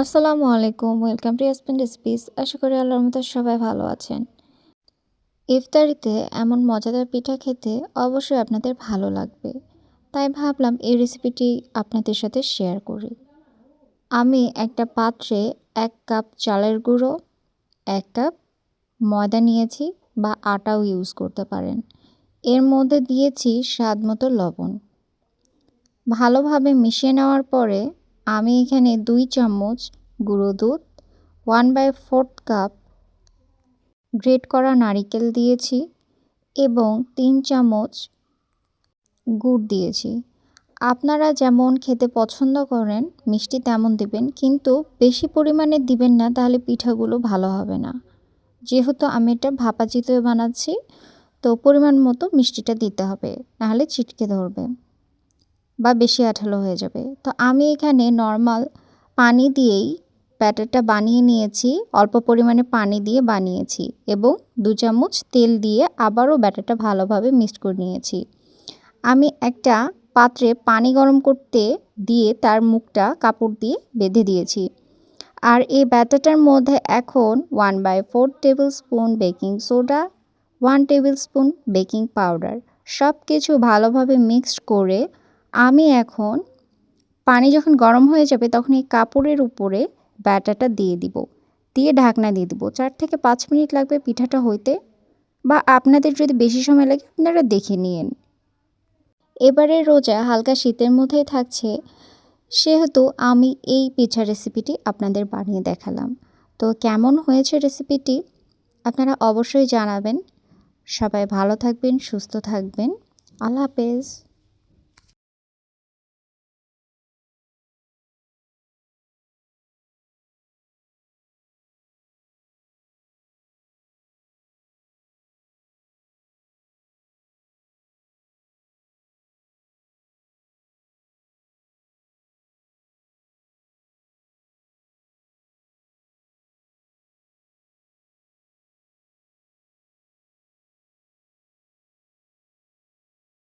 আসসালামু আলাইকুম। Welcome to Yasmin recipes. আশা করি আল্লাহর রহমতে সবাই ভালো আছেন। ইফতারিতে এমন মজাদার পিঠা খেতে অবশ্যই আপনাদের ভালো লাগবে। তাই ভাবলাম এই রেসিপিটি আপনাদের সাথে শেয়ার করি। আমি একটা পাত্রে ১ কাপ চালের গুঁড়ো, ১ কাপ ময়দা নিয়েছি বা আটাও ইউজ করতে পারেন। এর মধ্যে দিয়েছি স্বাদমতো লবণ। ভালোভাবে মিশিয়ে নেওয়ার পরে আমি এখানে ২ চামচ গুঁড়ো দুধ, 1/4 কাপ গ্রেট করা নারিকেল দিয়েছি এবং ৩ চামচ গুড় দিয়েছি। আপনারা যেমন খেতে পছন্দ করেন মিষ্টি তেমন দিবেন, কিন্তু বেশি পরিমাণে দিবেন না, তাহলে পিঠাগুলো ভালো হবে না। যেহেতু আমি এটা ভাপা চিতই বানাচ্ছি, তো পরিমাণ মতো মিষ্টিটা দিতে হবে, নাহলে ছিটকে ধরবে বা বেশি আঠালো হয়ে যাবে। তো আমি এখানে নর্মাল পানি দিয়েই ব্যাটারটা বানিয়ে নিয়েছি, অল্প পরিমাণে পানি দিয়ে বানিয়েছি এবং ২ চামচ তেল দিয়ে আবারও ব্যাটারটা ভালোভাবে মিক্সড করে নিয়েছি। আমি একটা পাত্রে পানি গরম করতে দিয়ে তার মুখটা কাপড় দিয়ে বেঁধে দিয়েছি। আর এই ব্যাটারটার মধ্যে এখন 1/4 table spoon baking soda, 1 table spoon baking powder সব কিছু ভালোভাবে মিক্সড করে আমি এখন পানি যখন গরম হয়ে যাবে তখন এই কাপড়ের উপরে ব্যাটারটা দিয়ে দিব, দিয়ে ঢাকনা দিয়ে দিব। ৪ থেকে ৫ মিনিট লাগবে পিঠাটা হইতে, বা আপনাদের যদি বেশি সময় লাগে আপনারা দেখে নিন। এবারে রোজা হালকা শীতের মধ্যেই থাকছে, সেহেতু আমি এই পিঠা রেসিপিটি আপনাদের বানিয়ে দেখালাম। তো কেমন হয়েছে রেসিপিটি আপনারা অবশ্যই জানাবেন। সবাই ভালো থাকবেন, সুস্থ থাকবেন। আল্লাহ হাফেজ।